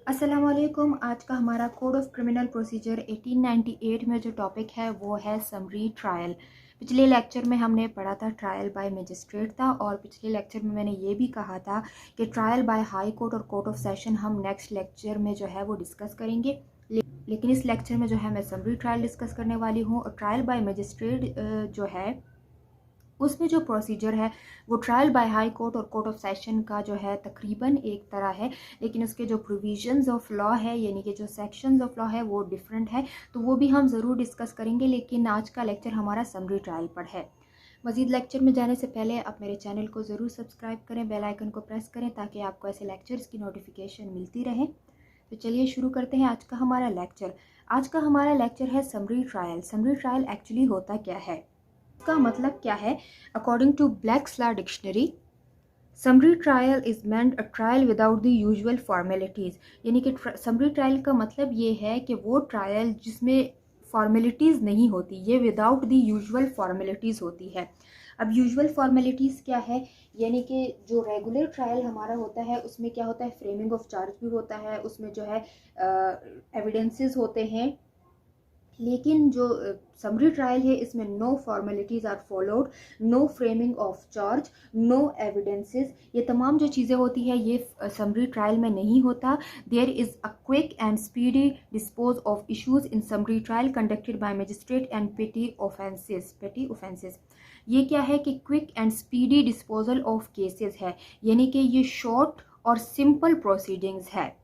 अस्सलाम वालेकुम। आज का हमारा कोड ऑफ क्रिमिनल प्रोसीजर 1898 में जो टॉपिक है वो है समरी ट्रायल। पिछले लेक्चर में हमने पढ़ा था ट्रायल बाय मजिस्ट्रेट था, और पिछले लेक्चर में मैंने ये भी कहा था कि ट्रायल बाय हाई कोर्ट और कोर्ट ऑफ सेशन हम नेक्स्ट लेक्चर में जो है वो डिस्कस करेंगे। लेकिन इस लेक्चर में जो है मैं समरी ट्रायल डिस्कस करने वाली हूँ। और ट्रायल बाय मजिस्ट्रेट जो है उसमें जो प्रोसीजर है वो ट्रायल बाय हाई कोर्ट और कोर्ट ऑफ सेशन का जो है तकरीबन एक तरह है, लेकिन उसके जो प्रोविजंस ऑफ लॉ है यानी कि जो सेक्शंस ऑफ लॉ है वो डिफरेंट है, तो वो भी हम ज़रूर डिस्कस करेंगे। लेकिन आज का लेक्चर हमारा समरी ट्रायल पर है। मज़ीद लेक्चर में जाने से पहले आप मेरे चैनल को ज़रूर सब्सक्राइब करें, बेल आइकन को प्रेस करें ताकि आपको ऐसे लेक्चर्स की नोटिफिकेशन मिलती रहे। तो चलिए शुरू करते हैं आज का हमारा लेक्चर। आज का हमारा लेक्चर है summary trial. Summary trial actually होता क्या है, इसका मतलब क्या है? According to Black's law dictionary, summary trial is meant a trial without the usual formalities. यानी कि समरी ट्रायल का मतलब ये है कि वो ट्रायल जिसमें फॉर्मेलिटीज़ नहीं होती, ये विदाउट द यूजुअल फॉर्मेलिटीज़ होती है। अब यूजुअल फॉर्मेलिटीज़ क्या है? यानी कि जो रेगुलर ट्रायल हमारा होता है उसमें क्या होता है, फ्रेमिंग ऑफ चार्ज भी होता है, उसमें जो है एविडेंसेस होते हैं। लेकिन जो समरी ट्रायल है इसमें no formalities are followed, no framing of charge, no evidences, ये तमाम जो चीज़ें होती है ये समरी ट्रायल में नहीं होता। There is a quick and speedy dispose of issues in summary trial conducted by magistrate and petty offences. ये क्या है कि quick and speedy disposal of cases है, यानी कि ये शॉर्ट और सिंपल प्रोसीडिंग्स है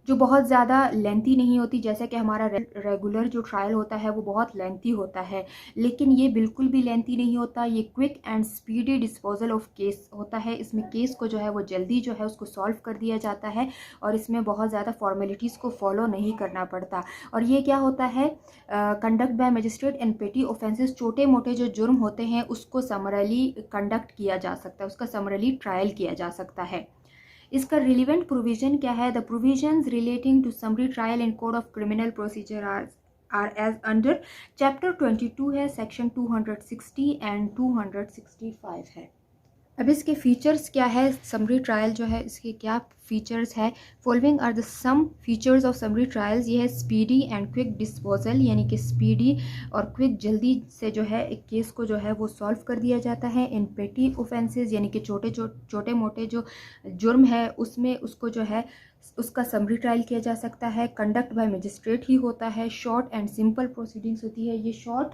जो बहुत ज़्यादा लेंथी नहीं होती। जैसे कि हमारा रेगुलर जो ट्रायल होता है वो बहुत लेंथी होता है, लेकिन ये बिल्कुल भी लेंथी नहीं होता। ये quick and speedy disposal of case होता है। इसमें केस को जो है वो जल्दी जो है उसको सॉल्व कर दिया जाता है, और इसमें बहुत ज़्यादा फॉर्मेलिटीज़ को फॉलो नहीं करना पड़ता। और ये क्या होता है, conduct bye magistrate and petty offences, छोटे मोटे जो जुर्म होते हैं उसको समरली कंडक्ट किया जा सकता है, उसका समरली ट्रायल किया जा सकता है। इसका रिलीवेंट प्रोविजन क्या है? The provisions relating to summary trial in code of criminal procedure are as under chapter 22 है, सेक्शन 260 एंड 265 है। अब इसके फीचर्स क्या है, समरी ट्रायल जो है इसके क्या फीचर्स है? Following are the some features of summary trials. ये है स्पीडी एंड क्विक डिस्पोजल, यानी कि स्पीडी और क्विक जल्दी से जो है एक केस को जो है वो सॉल्व कर दिया जाता है। इन पेटी ऑफेंसेस, यानी कि छोटे मोटे जो जुर्म है उसमें उसको जो है उसका समरी ट्रायल किया जा सकता है। कंडक्ट बाय मजिस्ट्रेट ही होता है। शॉर्ट एंड सिंपल प्रोसीडिंग्स होती है, ये शॉर्ट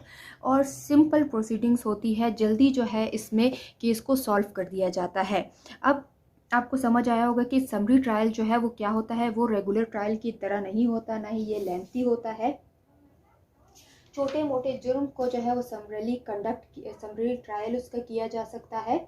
और सिंपल प्रोसीडिंग्स होती है, जल्दी जो है इसमें केस को सॉल्व कर दिया जाता है। अब आपको समझ आया होगा कि समरी ट्रायल जो है वो क्या होता है, वो रेगुलर ट्रायल की तरह नहीं होता, ना ही ये लेंथी होता है। छोटे मोटे जुर्म को जो है वो समरी ट्रायल उसका किया जा सकता है।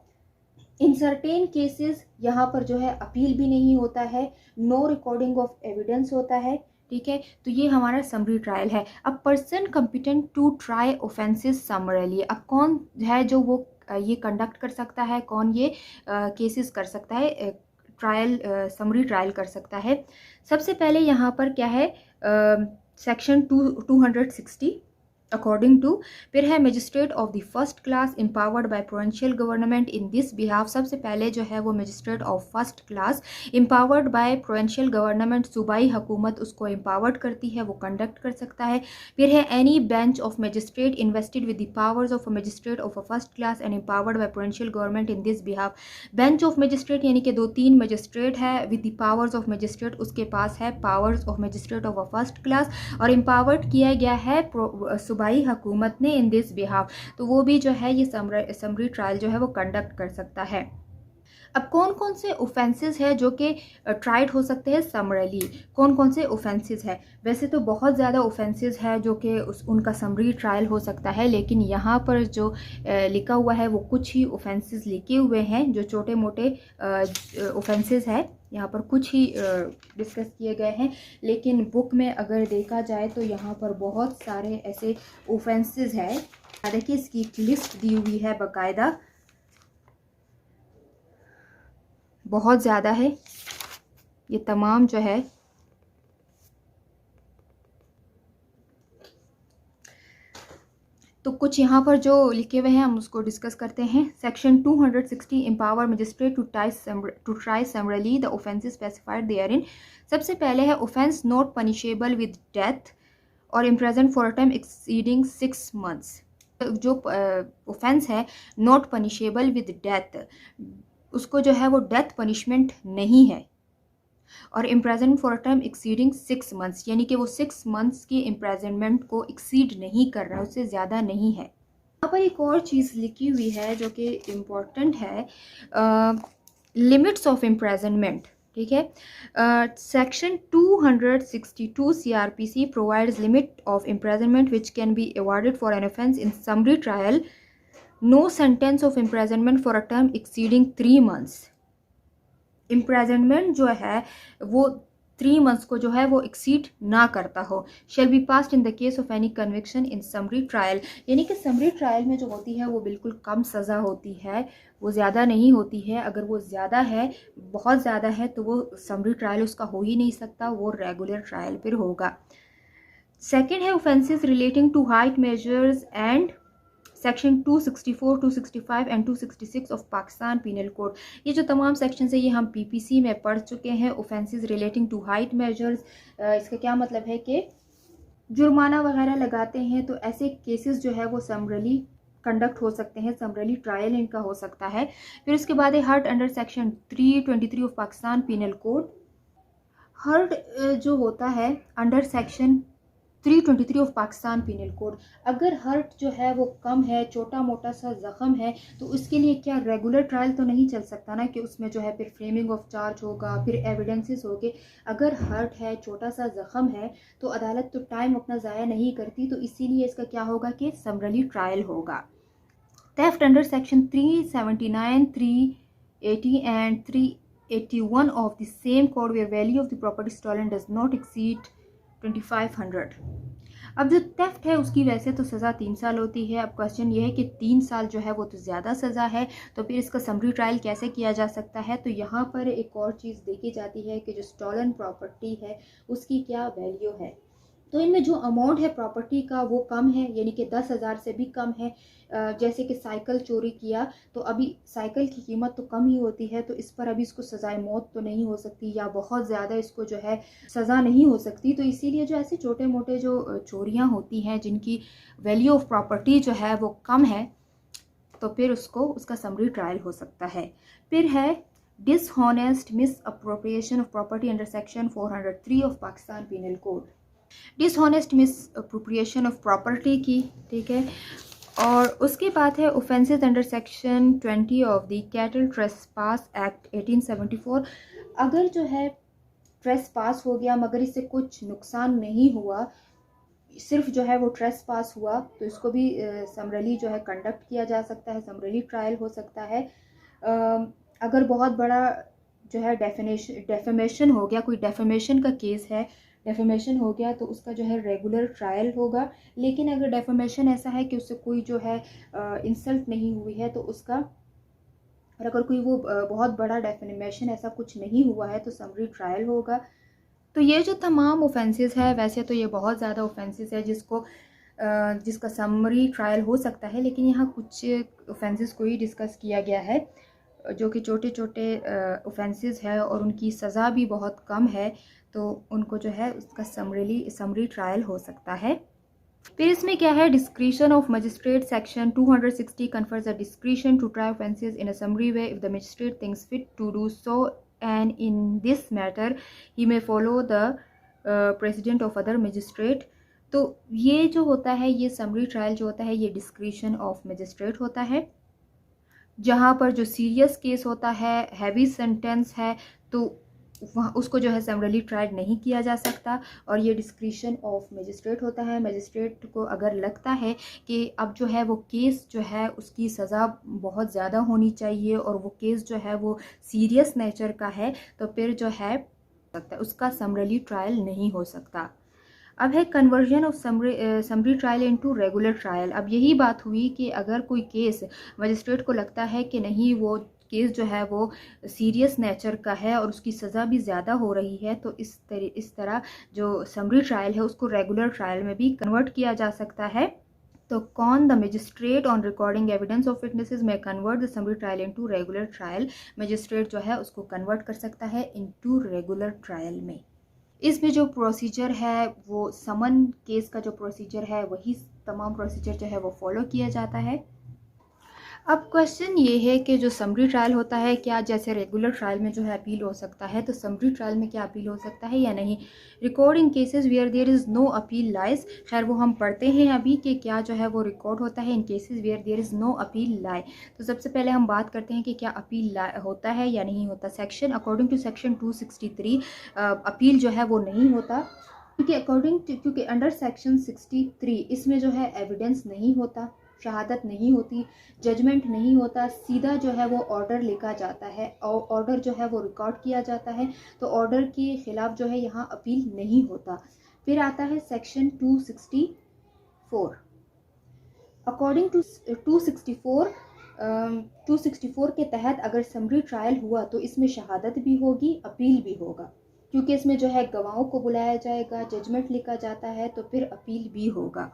इन सर्टेन केसेस यहाँ पर जो है अपील भी नहीं होता है, नो रिकॉर्डिंग ऑफ एविडेंस होता है। ठीक है, तो ये हमारा समरी ट्रायल है। अब person competent to try offences summarily, अब कौन है जो वो ये कंडक्ट कर सकता है, कौन ये केसेस कर सकता है, ट्रायल समरी ट्रायल कर सकता है? सबसे पहले यहाँ पर क्या है, सेक्शन 260 अकॉर्डिंग टू, फिर है magistrate of the first class empowered bye provincial government in this behalf. सबसे पहले जो है वो magistrate of first class empowered bye provincial government, सूबाई हुकूमत उसको एम्पावर्ड करती है, वो कंडक्ट कर सकता है। फिर है any bench of magistrate invested with the powers of a magistrate of a first class and empowered bye provincial government in this behalf. Bench of magistrate यानी कि 2-3 मजिस्ट्रेट है with the powers of magistrate, उसके पास है powers of magistrate of a first class, और empowered किया गया है सूबाई हुकूमत ने इन दिस बिहाफ, तो वो भी जो है ये समरी ट्रायल जो है वो कंडक्ट कर सकता है। अब कौन कौन से ऑफेंसेस है जो कि ट्राइड हो सकते हैं समरली? कौन कौन से ऑफेंसेस है? वैसे तो बहुत ज़्यादा ऑफेंसेस है जो कि उनका समरी ट्रायल हो सकता है, लेकिन यहाँ पर जो लिखा हुआ है वो कुछ ही ऑफेंसेस लिखे हुए हैं जो छोटे मोटे ऑफेंसेस है, यहाँ पर कुछ ही डिस्कस किए गए हैं। लेकिन बुक में अगर देखा जाए तो यहाँ पर बहुत सारे ऐसे ऑफेंसेस है। देखिए इसकी एक लिस्ट दी हुई है बाकायदा, बहुत ज़्यादा है ये तमाम जो है। तो कुछ यहाँ पर जो लिखे हुए हैं हम उसको डिस्कस करते हैं। Section 260 empower magistrate to try summarily the offences specified therein. सबसे पहले है offence not punishable with death और imprisonment for a term exceeding 6 months। जो ऑफेंस है नॉट पनिशेबल विद डेथ, उसको जो है वो डेथ पनिशमेंट नहीं है, और imprisonment for a term exceeding 6 months, यानी कि वो 6 months की इम्प्रेजनमेंट को एक्सीड नहीं कर रहा है, उससे ज़्यादा नहीं है। यहाँ पर एक और चीज़ लिखी हुई है जो कि इम्पोर्टेंट है, लिमिट्स ऑफ इम्प्रेजनमेंट। ठीक है, section 262 CRPC provides limit of imprisonment which can be awarded for an offence in summary trial, no sentence of imprisonment for a term exceeding 3 months। Imprisonment जो है वो 3 months को जो है वो एक्सीड ना करता हो। Shall be passed in the case of any conviction in summary trial, यानी कि समरी ट्रायल में जो होती है वो बिल्कुल कम सज़ा होती है, वो ज़्यादा नहीं होती है। अगर वो ज़्यादा है, बहुत ज़्यादा है, तो वो समरी ट्रायल उसका हो ही नहीं सकता, वो रेगुलर ट्रायल फिर होगा। सेकेंड है offences relating to height measures and section 264, 265 and 266 of Pakistan penal code. ये जो तमाम सेक्शन है ये हम पीपीसी में पढ़ चुके हैं। Offences relating to height measures, इसका क्या मतलब है कि जुर्माना वगैरह लगाते हैं, तो ऐसे केसेस जो है वो समरली कंडक्ट हो सकते हैं, समरली ट्रायल इनका हो सकता है। फिर उसके बाद है hurt under section 323 of Pakistan penal code. Hurt जो होता है under section 323 of Pakistan penal code, अगर हर्ट जो है वो कम है, छोटा मोटा सा ज़ख़म है, तो उसके लिए क्या रेगुलर ट्रायल तो नहीं चल सकता ना, कि उसमें जो है फिर फ्रेमिंग ऑफ चार्ज होगा, फिर एविडेंसेस होंगे। अगर हर्ट है, छोटा सा ज़ख़म है, तो अदालत तो टाइम अपना ज़ाया नहीं करती, तो इसीलिए इसका क्या होगा कि समरली ट्रायल होगा। Theft under section 379, 380 and 381 of the same code where value of the property stolen does not exceed 2500। अब जो थेफ्ट है उसकी वैसे तो सज़ा 3 साल होती है। अब क्वेश्चन ये है कि 3 साल जो है वो तो ज़्यादा सज़ा है, तो फिर इसका समरी ट्रायल कैसे किया जा सकता है। तो यहाँ पर एक और चीज़ देखी जाती है कि जो स्टॉलन प्रॉपर्टी है उसकी क्या वैल्यू है। तो इनमें जो अमाउंट है प्रॉपर्टी का वो कम है, यानी कि 10,000 से भी कम है। जैसे कि साइकिल चोरी किया, तो अभी साइकिल की कीमत तो कम ही होती है, तो इस पर अभी इसको सज़ाए मौत तो नहीं हो सकती, या बहुत ज़्यादा इसको जो है सज़ा नहीं हो सकती। तो इसीलिए जो ऐसे छोटे मोटे जो चोरियां होती हैं जिनकी वैल्यू ऑफ प्रॉपर्टी जो है वो कम है, तो फिर उसका समरी ट्रायल हो सकता है। फिर है dishonest misappropriation of property under section 403 of Pakistan penal code. Dishonest misappropriation of property की, ठीक है। और उसके बाद है offences under section 20 of the cattle trespass act 1874। अगर जो है ट्रेसपास हो गया मगर इससे कुछ नुकसान नहीं हुआ, सिर्फ जो है वो ट्रेसपास हुआ, तो इसको भी समरली जो है कंडक्ट किया जा सकता है, समरली ट्रायल हो सकता है। अगर बहुत बड़ा जो है डेफेमेशन हो गया, कोई डेफेमेशन का केस है, डेफेमेशन हो गया, तो उसका जो है रेगुलर ट्रायल होगा। लेकिन अगर डेफेमेशन ऐसा है कि उससे कोई जो है इंसल्ट नहीं हुई है, तो उसका, और अगर कोई वो बहुत बड़ा डेफेमेशन ऐसा कुछ नहीं हुआ है, तो समरी ट्रायल होगा। तो ये जो तमाम ऑफेंसेस है, वैसे तो ये बहुत ज़्यादा ऑफेंसेस है जिसका समरी ट्रायल हो सकता है, लेकिन यहाँ कुछ ऑफेंसेस को ही डिस्कस किया गया है जो कि छोटे छोटे ऑफेंसेस है और उनकी सज़ा भी बहुत कम है, तो उनको जो है उसका समरी ट्रायल हो सकता है। फिर इसमें क्या है, discretion of magistrate section 260 confers a discretion to try offences in a summary way if the magistrate thinks fit to do so, and in this matter he may follow the president of other magistrate. तो ये जो होता है, ये summary trial जो होता है, ये डिस्क्रिशन ऑफ मजिस्ट्रेट होता है। जहाँ पर जो सीरियस केस होता है, हैवी सेंटेंस है, तो वहाँ उसको जो है समरली ट्रायल नहीं किया जा सकता, और ये डिस्क्रिशन ऑफ मजिस्ट्रेट होता है। मजिस्ट्रेट को अगर लगता है कि अब जो है वो केस जो है उसकी सज़ा बहुत ज़्यादा होनी चाहिए और वो केस जो है वो सीरियस नेचर का है, तो फिर जो है उसका समरली ट्रायल नहीं हो सकता। अब है conversion of summary trial into regular trial. अब यही बात हुई कि अगर कोई केस मजिस्ट्रेट को लगता है कि नहीं, वो केस जो है वो सीरियस नेचर का है और उसकी सज़ा भी ज़्यादा हो रही है, तो इस तरह जो समरी ट्रायल है उसको रेगुलर ट्रायल में भी कन्वर्ट किया जा सकता है। तो can the magistrate on recording evidence of witnesses में convert the summary trial into regular trial. Magistrate जो है उसको कन्वर्ट कर सकता है इनटू रेगुलर ट्रायल में। इसमें जो प्रोसीजर है वो समन केस का जो प्रोसीजर है वही तमाम प्रोसीजर जो है वो फॉलो किया जाता है। अब क्वेश्चन ये है कि जो समरी ट्रायल होता है क्या जैसे रेगुलर ट्रायल में जो है अपील हो सकता है, तो समरी ट्रायल में क्या अपील हो सकता है या नहीं। Record in cases where there is no appeal lies, खैर वो हम पढ़ते हैं अभी कि क्या जो है वो रिकॉर्ड होता है in cases where there is no appeal lie. तो सबसे पहले हम बात करते हैं कि क्या अपील होता है या नहीं होता। Section according to section 263 appeal जो है वो नहीं होता, क्योंकि अंडर सेक्शन 63 इसमें जो है एविडेंस नहीं होता, शहादत नहीं होती, जजमेंट नहीं होता, सीधा जो है वो ऑर्डर लिखा जाता है और ऑर्डर जो है वो रिकॉर्ड किया जाता है। तो ऑर्डर के खिलाफ जो है यहाँ अपील नहीं होता। फिर आता है सेक्शन 264। अकॉर्डिंग टू 264 के तहत अगर समरी ट्रायल हुआ तो इसमें शहादत भी होगी, अपील भी होगा, क्योंकि इसमें जो है गवाहों को बुलाया जाएगा, जजमेंट लिखा जाता है, तो फिर अपील भी होगा।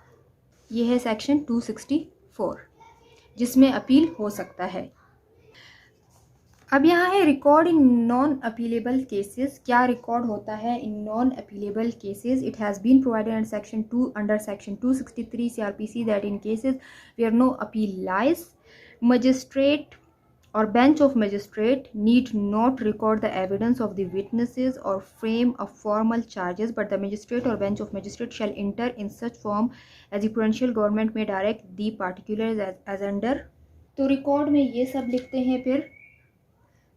ये है सेक्शन 264 जिसमें अपील हो सकता है। अब यहाँ है record in non appealable cases. क्या रिकॉर्ड होता है in non appealable cases. It has been provided under section 263 CRPC that in cases where no appeal lies, magistrate or bench of magistrate need not record the evidence of the witnesses or frame a formal charges, but the magistrate or bench of magistrate shall enter in such form as the prudential government may direct the particulars as under। तो record में ये सब लिखते हैं। फिर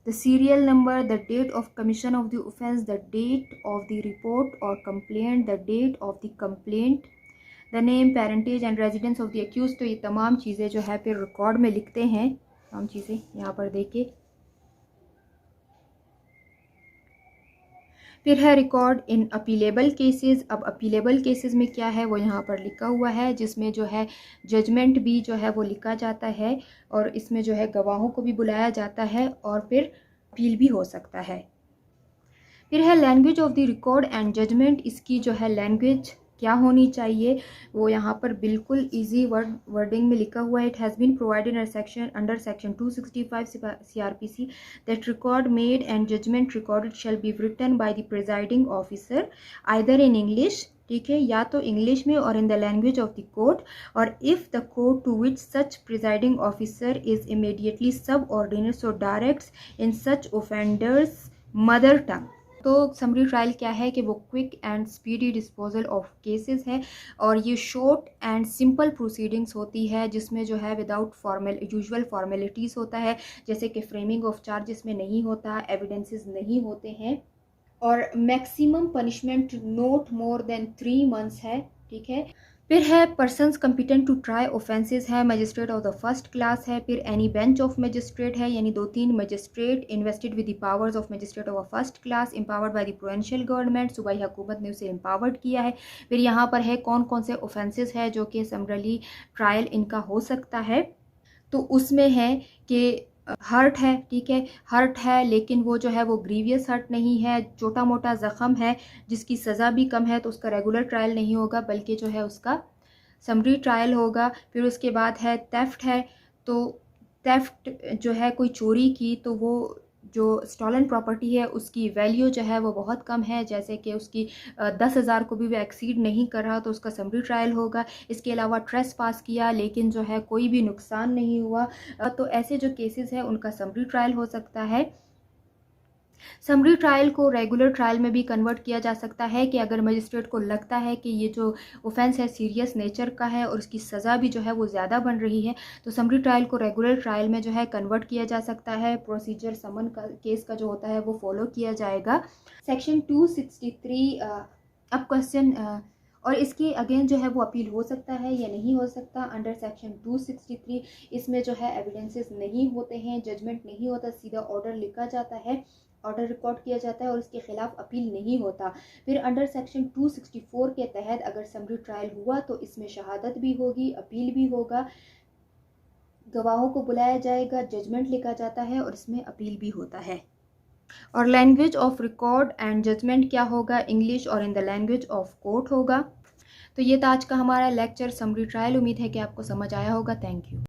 the serial number, the date of commission of the offense, the date of the report or complaint, the date of the complaint, the name, parentage and residence of the accused। तो ये तमाम चीज़ें जो है फिर रिकॉर्ड में लिखते हैं। तमाम चीज़ें यहाँ पर देखिए। फिर है रिकॉर्ड इन अपीलेबल केसेस। अब अपीलेबल केसेस में क्या है वो यहाँ पर लिखा हुआ है, जिसमें जो है जजमेंट भी जो है वो लिखा जाता है और इसमें जो है गवाहों को भी बुलाया जाता है और फिर अपील भी हो सकता है। फिर है language of the record and judgment. इसकी जो है लैंग्वेज क्या होनी चाहिए वो यहाँ पर बिल्कुल इजी वर्डिंग में लिखा हुआ है। It has been provided under section 265 CRPC that record made and judgement recorded shall be written by the presiding officer either in English, ठीक है, या तो इंग्लिश में और in the language of the court, और if the court to which such presiding officer is immediately subordinate so directs in such offenders mother tongue. तो summary trial क्या है कि वो quick and speedy disposal of cases है और ये short and simple proceedings होती है जिसमें जो है विदाउट यूजुअल फॉर्मेलिटीज़ होता है, जैसे कि फ्रेमिंग ऑफ चार्जेस में नहीं होता, एविडेंसेस नहीं होते हैं, और maximum punishment not more than 3 months है, ठीक है। फिर है persons competent to try offences है, magistrate of the first class है, फिर एनी बेंच ऑफ मजिस्ट्रेट है, यानी 2-3 magistrate invested with the powers of magistrate of a first class empowered by the provincial government, सूबाई हुकूमत ने उसे एम्पावर्ड किया है। फिर यहाँ पर है कौन कौन से ऑफेंसेस है जो कि समरली ट्रायल इनका हो सकता है, तो उसमें है कि हर्ट है, ठीक है, हर्ट है लेकिन वो जो है वो ग्रीवियस हर्ट नहीं है, छोटा मोटा ज़ख़म है जिसकी सज़ा भी कम है, तो उसका रेगुलर ट्रायल नहीं होगा बल्कि जो है उसका समरी ट्रायल होगा। फिर उसके बाद है थेफ्ट है, तो थेफ्ट जो है कोई चोरी की तो वो जो स्टॉलन प्रॉपर्टी है उसकी वैल्यू जो है वो बहुत कम है, जैसे कि उसकी 10,000 को भी वो एक्सीड नहीं कर रहा तो उसका समरी ट्रायल होगा। इसके अलावा ट्रेस पास किया लेकिन जो है कोई भी नुकसान नहीं हुआ, तो ऐसे जो केसेस हैं उनका समरी ट्रायल हो सकता है। समरी ट्रायल को रेगुलर ट्रायल में भी कन्वर्ट किया जा सकता है कि अगर मजिस्ट्रेट को लगता है कि ये जो ऑफेंस है सीरियस नेचर का है और उसकी सज़ा भी जो है वो ज़्यादा बन रही है, तो समरी ट्रायल को रेगुलर ट्रायल में जो है कन्वर्ट किया जा सकता है। प्रोसीजर समन का केस का जो होता है वो फॉलो किया जाएगा। सेक्शन 263 अब क्वेश्चन और इसके अगेन जो है वो अपील हो सकता है या नहीं हो सकता। अंडर सेक्शन 263 इसमें जो है एविडेंसेस नहीं होते हैं, जजमेंट नहीं होता, सीधा ऑर्डर लिखा जाता है, ऑर्डर रिकॉर्ड किया जाता है और इसके खिलाफ अपील नहीं होता। फिर अंडर सेक्शन 264 के तहत अगर समरी ट्रायल हुआ तो इसमें शहादत भी होगी, अपील भी होगा, गवाहों को बुलाया जाएगा, जजमेंट लिखा जाता है और इसमें अपील भी होता है। और language of record and judgment क्या होगा, इंग्लिश और in the language of court होगा। तो ये था आज का हमारा लेक्चर समरी ट्रायल। उम्मीद है कि आपको समझ आया होगा। Thank you.